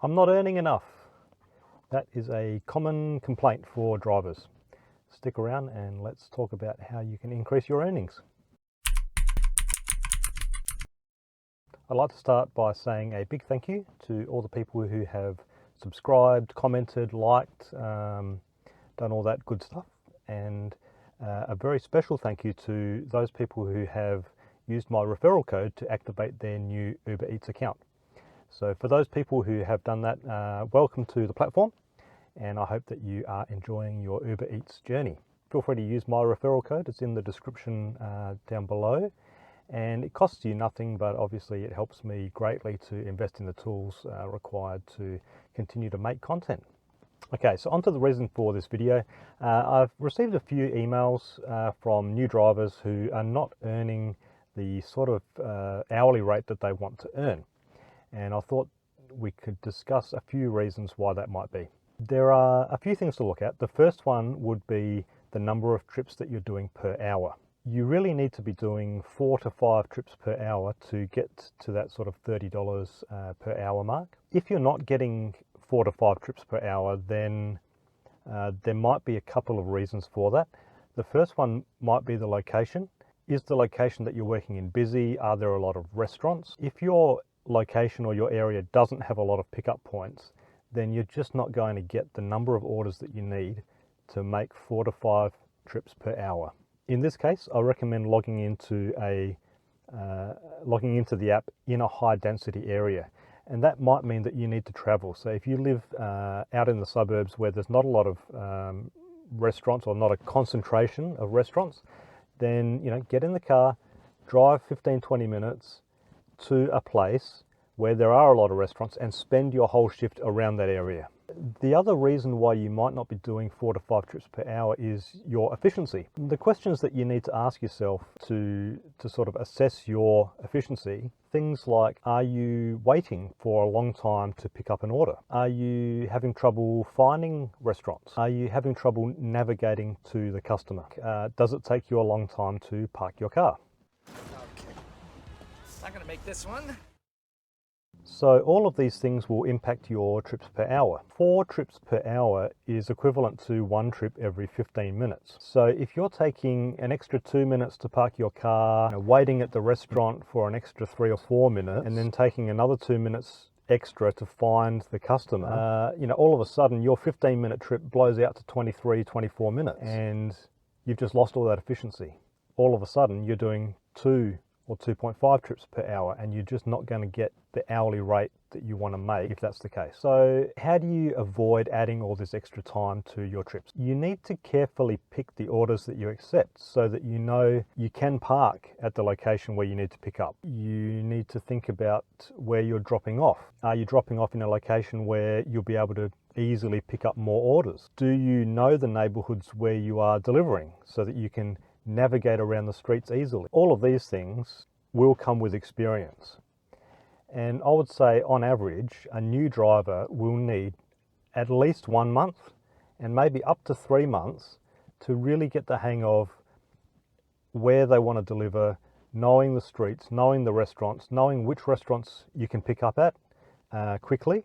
I'm not earning enough. That is a common complaint for drivers. Stick around and let's talk about how you can increase your earnings. I'd like to start by saying a big thank you to all the people who have subscribed, commented, liked, done all that good stuff, and a very special thank you to those people who have used my referral code to activate their new Uber Eats account. So for those people who have done that, welcome to the platform, and I hope that you are enjoying your Uber Eats journey. Feel free to use my referral code. It's in the description down below, and it costs you nothing, but obviously it helps me greatly to invest in the tools required to continue to make content. Okay, so on to the reason for this video. I've received a few emails from new drivers who are not earning the sort of hourly rate that they want to earn. And I thought we could discuss a few reasons why that might be. There are a few things to look at. The first one would be the number of trips that you're doing per hour. You really need to be doing 4 to 5 trips per hour to get to that sort of $30 per hour mark. If you're not getting 4 to 5 trips per hour, then there might be a couple of reasons for that. The first one might be the location. Is the location that you're working in busy? Are there a lot of restaurants? If your location or your area doesn't have a lot of pickup points, then you're just not going to get the number of orders that you need to make 4 to 5 trips per hour. In this case, I recommend logging into the app in a high density area, and that might mean that you need to travel. So if you live out in the suburbs where there's not a lot of restaurants, or not a concentration of restaurants, then get in the car, drive 15-20 minutes to a place where there are a lot of restaurants and spend your whole shift around that area. The other reason why you might not be doing 4 to 5 trips per hour is your efficiency. The questions that you need to ask yourself to sort of assess your efficiency, things like, are you waiting for a long time to pick up an order? Are you having trouble finding restaurants? Are you having trouble navigating to the customer? Does it take you a long time to park your car? I'm gonna make this one. So all of these things will impact your trips per hour. 4 trips per hour is equivalent to 1 trip every 15 minutes. So if you're taking an extra 2 minutes to park your car, waiting at the restaurant for an extra 3 or 4 minutes, and then taking another 2 minutes extra to find the customer, all of a sudden your 15-minute trip blows out to 23, 24 minutes, and you've just lost all that efficiency. All of a sudden you're doing 2 or 2.5 trips per hour, and you're just not going to get the hourly rate that you want to make if that's the case. So how do you avoid adding all this extra time to your trips? You need to carefully pick the orders that you accept so that you know you can park at the location where you need to pick up. You need to think about where you're dropping off. Are you dropping off in a location where you'll be able to easily pick up more orders? Do you know the neighborhoods where you are delivering so that you can navigate around the streets easily? All of these things will come with experience. And I would say on average, a new driver will need at least 1 month and maybe up to 3 months to really get the hang of where they want to deliver, knowing the streets, knowing the restaurants, knowing which restaurants you can pick up at quickly.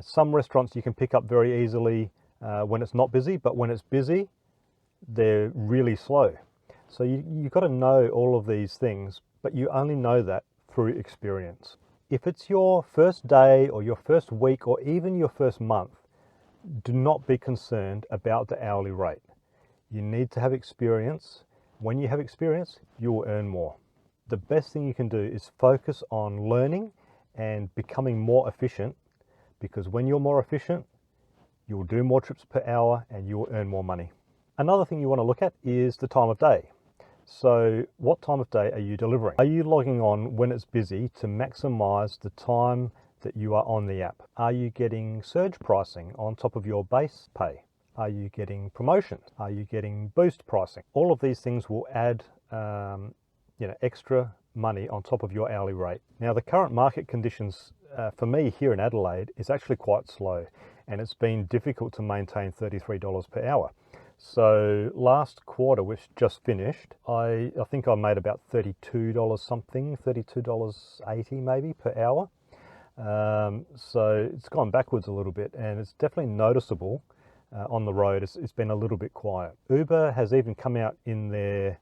Some restaurants you can pick up very easily when it's not busy, but when it's busy, they're really slow. So you've got to know all of these things, but you only know that through experience. If it's your first day or your first week or even your first month, do not be concerned about the hourly rate. You need to have experience. When you have experience, you will earn more. The best thing you can do is focus on learning and becoming more efficient, because when you're more efficient, you will do more trips per hour and you will earn more money. Another thing you want to look at is the time of day. So what time of day are you delivering? Are you logging on when it's busy to maximize the time that you are on the app? Are you getting surge pricing on top of your base pay? Are you getting promotions? Are you getting boost pricing? All of these things will add extra money on top of your hourly rate. Now, the current market conditions for me here in Adelaide is actually quite slow, and it's been difficult to maintain $33 per hour. So last quarter, which just finished, I think I made about $32 something, $32.80 maybe per hour. So it's gone backwards a little bit, and it's definitely noticeable on the road. It's been a little bit quiet. Uber has even come out in their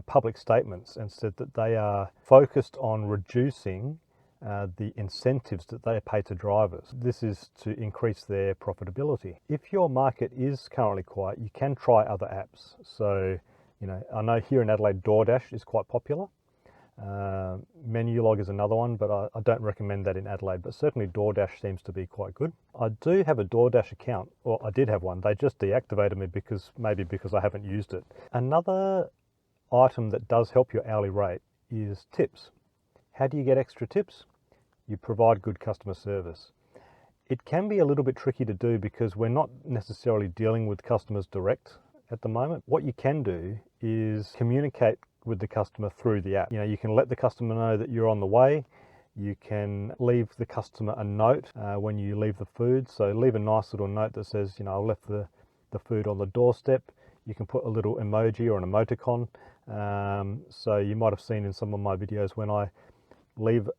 public statements and said that they are focused on reducing the incentives that they pay to drivers. This is to increase their profitability. If your market is currently quiet, you can try other apps. So, you know, I know here in Adelaide, DoorDash is quite popular. Menulog is another one, but I don't recommend that in Adelaide, but certainly DoorDash seems to be quite good. I do have a DoorDash account, or I did have one. They just deactivated me maybe because I haven't used it. Another item that does help your hourly rate is tips. How do you get extra tips? You provide good customer service. It can be a little bit tricky to do because we're not necessarily dealing with customers direct at the moment. What you can do is communicate with the customer through the app. You know, you can let the customer know that you're on the way. You can leave the customer a note when you leave the food. So leave a nice little note that says, you know, I left the food on the doorstep. You can put a little emoji or an emoticon. So you might have seen in some of my videos when I leave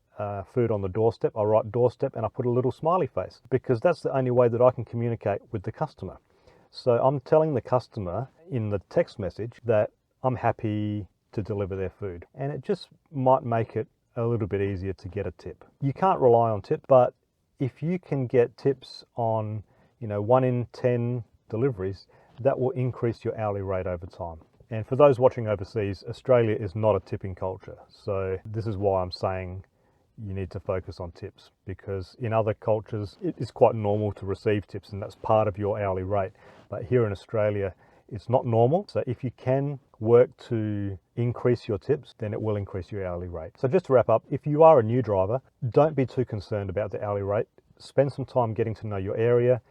food on the doorstep, I write doorstep and I put a little smiley face, because that's the only way that I can communicate with the customer. So I'm telling the customer in the text message that I'm happy to deliver their food, and it just might make it a little bit easier to get a tip. You can't rely on tips, but if you can get tips on, you know, 1 in 10 deliveries, that will increase your hourly rate over time. And for those watching overseas, Australia is not a tipping culture. So this is why I'm saying you need to focus on tips, because in other cultures, it is quite normal to receive tips and that's part of your hourly rate. But here in Australia, it's not normal. So if you can work to increase your tips, then it will increase your hourly rate. So just to wrap up, if you are a new driver, don't be too concerned about the hourly rate. Spend some time getting to know your area,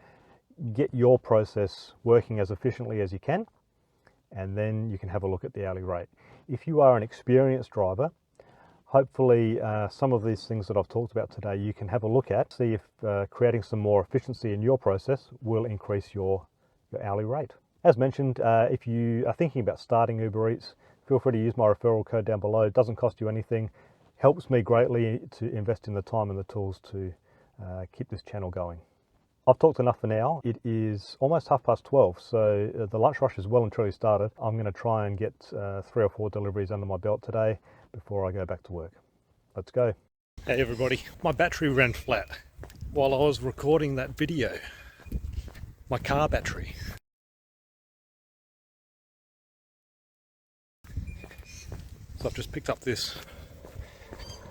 get your process working as efficiently as you can, and then you can have a look at the hourly rate. If you are an experienced driver, hopefully some of these things that I've talked about today you can have a look at, see if creating some more efficiency in your process will increase your hourly rate. As mentioned, if you are thinking about starting Uber Eats, feel free to use my referral code down below. It doesn't cost you anything, helps me greatly to invest in the time and the tools to keep this channel going. I've talked enough for now. It is almost 12:30, so the lunch rush is well and truly started. I'm going to try and get 3 or 4 deliveries under my belt today before I go back to work. Let's go. Hey everybody, my battery ran flat while I was recording that video. My car battery. So I've just picked up this.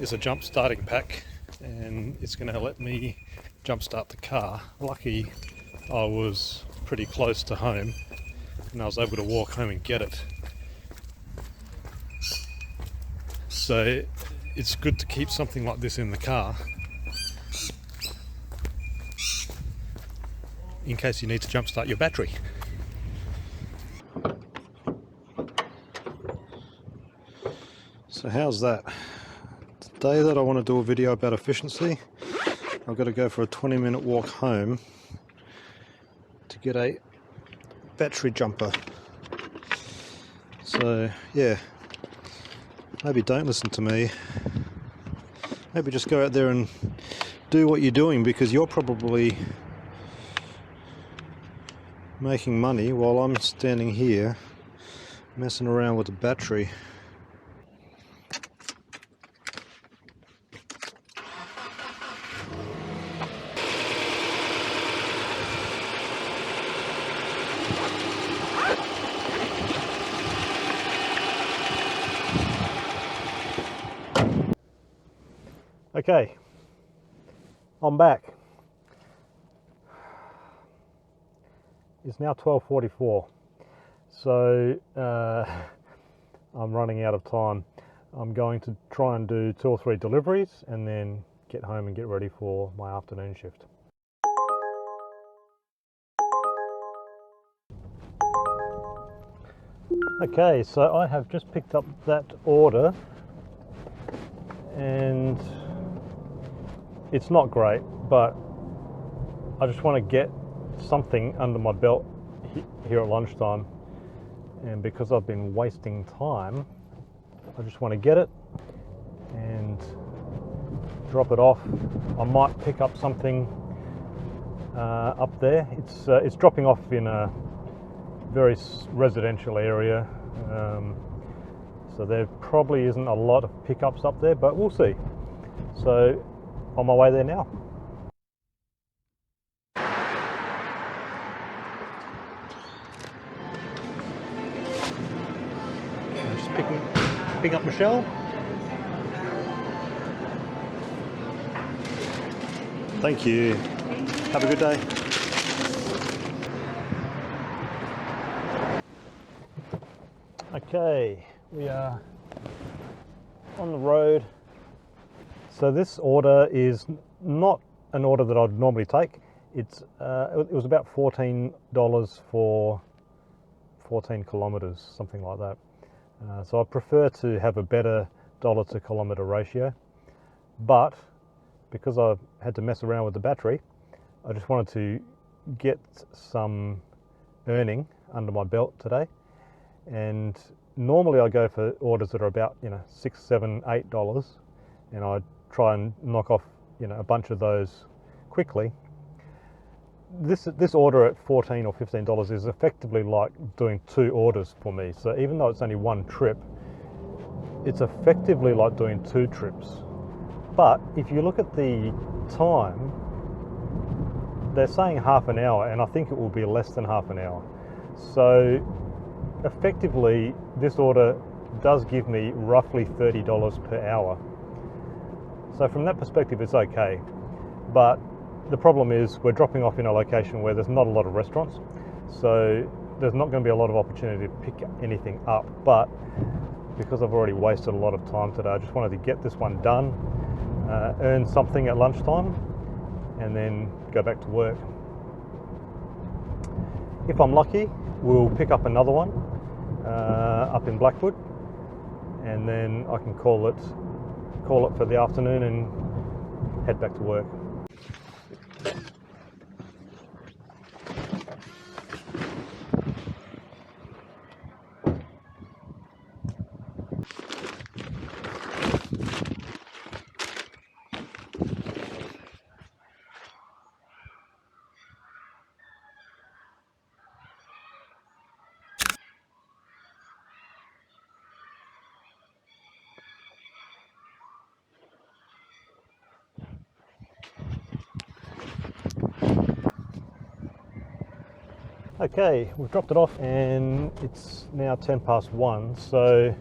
It's a jump starting pack and it's going to let me jump start the car. Lucky I was pretty close to home and I was able to walk home and get it. So it's good to keep something like this in the car in case you need to jump start your battery. So how's that? The day that I want to do a video about efficiency, I've got to go for a 20-minute walk home to get a battery jumper. So yeah, maybe don't listen to me. Maybe just go out there and do what you're doing, because you're probably making money while I'm standing here messing around with the battery. Okay, I'm back. It's now 12:44, so I'm running out of time. I'm going to try and do 2 or 3 deliveries and then get home and get ready for my afternoon shift. Okay, so I have just picked up that order and it's not great, but I just want to get something under my belt here at lunchtime, and because I've been wasting time, I just want to get it and drop it off. I might pick up something up there. It's dropping off in a very residential area, so there probably isn't a lot of pickups up there, but we'll see. So on my way there now. I'm just picking up Michelle. Thank you. Have a good day. Okay, we are on the road. So this order is not an order that I'd normally take. It was about $14 for 14 kilometers, something like that. So I prefer to have a better dollar to kilometer ratio, but because I had to mess around with the battery, I just wanted to get some earning under my belt today. And normally I go for orders that are about, $6, $7, $8, and I try and knock off, a bunch of those quickly. This order at $14 or $15 is effectively like doing 2 orders for me. So even though it's only 1 trip, it's effectively like doing 2 trips. But if you look at the time, they're saying half an hour, and I think it will be less than half an hour. So effectively, this order does give me roughly $30 per hour. So from that perspective, it's okay. But the problem is we're dropping off in a location where there's not a lot of restaurants. So there's not going to be a lot of opportunity to pick anything up. But because I've already wasted a lot of time today, I just wanted to get this one done, earn something at lunchtime, and then go back to work. If I'm lucky, we'll pick up another one up in Blackwood, and then I can call it for the afternoon and head back to work. Okay, we've dropped it off and it's now 1:10, so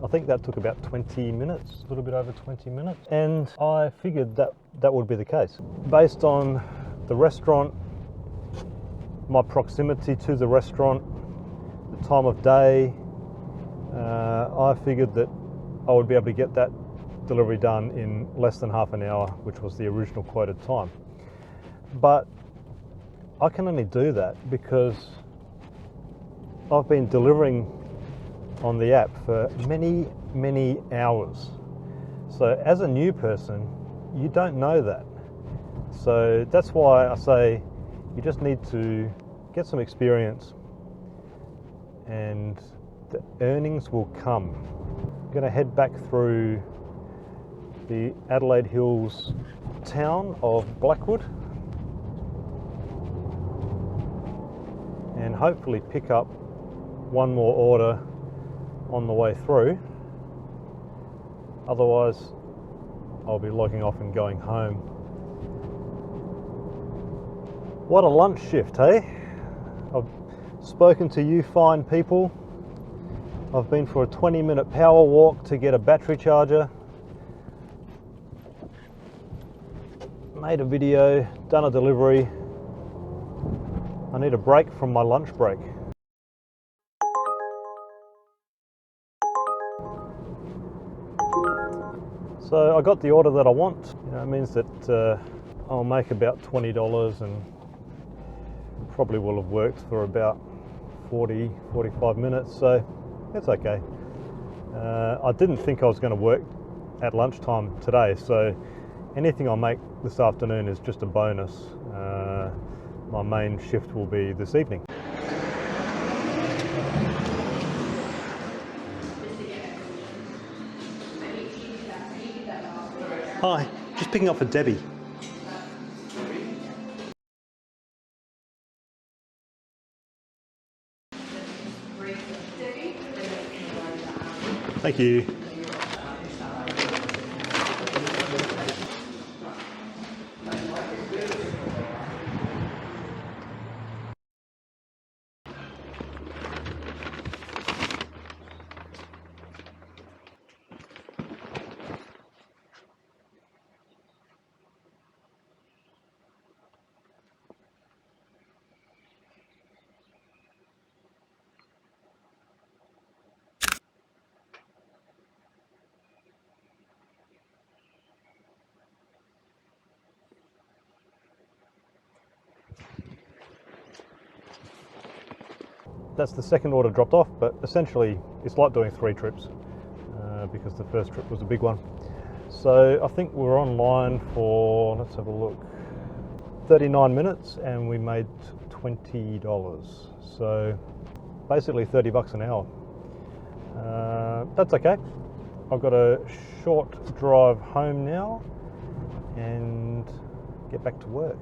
I think that took about 20 minutes, a little bit over 20 minutes. And I figured that would be the case. Based on the restaurant, my proximity to the restaurant, the time of day, I figured that I would be able to get that delivery done in less than half an hour, which was the original quoted time. But I can only do that because I've been delivering on the app for many, many hours. So as a new person, you don't know that. So that's why I say you just need to get some experience and the earnings will come. I'm going to head back through the Adelaide Hills town of Blackwood and hopefully pick up one more order on the way through. Otherwise, I'll be logging off and going home. What a lunch shift, hey? I've spoken to you fine people. I've been for a 20-minute power walk to get a battery charger. Made a video, done a delivery. I need a break from my lunch break. So I got the order that I want. It means that I'll make about $20 and probably will have worked for about 40-45 minutes, so it's okay. I didn't think I was going to work at lunchtime today, so anything I make this afternoon is just a bonus. My main shift will be this evening. Hi, just picking up for Debbie. Thank you. That's the second order dropped off, but essentially it's like doing 3 trips because the first trip was a big one. So I think we're online for, let's have a look, 39 minutes and we made $20. So basically 30 bucks an hour. That's okay. I've got a short drive home now and get back to work.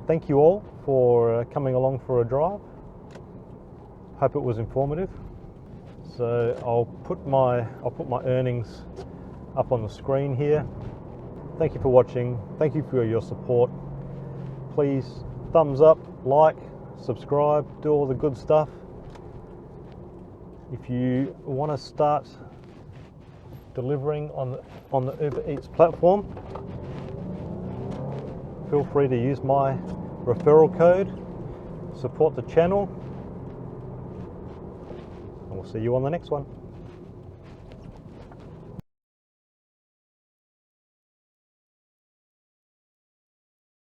Thank you all for coming along for a drive. Hope it was informative. So I'll put my earnings up on the screen here. Thank you for watching. Thank you for your support. Please thumbs up, like, subscribe, do all the good stuff. If you want to start delivering on the Uber Eats platform, feel free to use my referral code. Support the channel. We'll see you on the next one.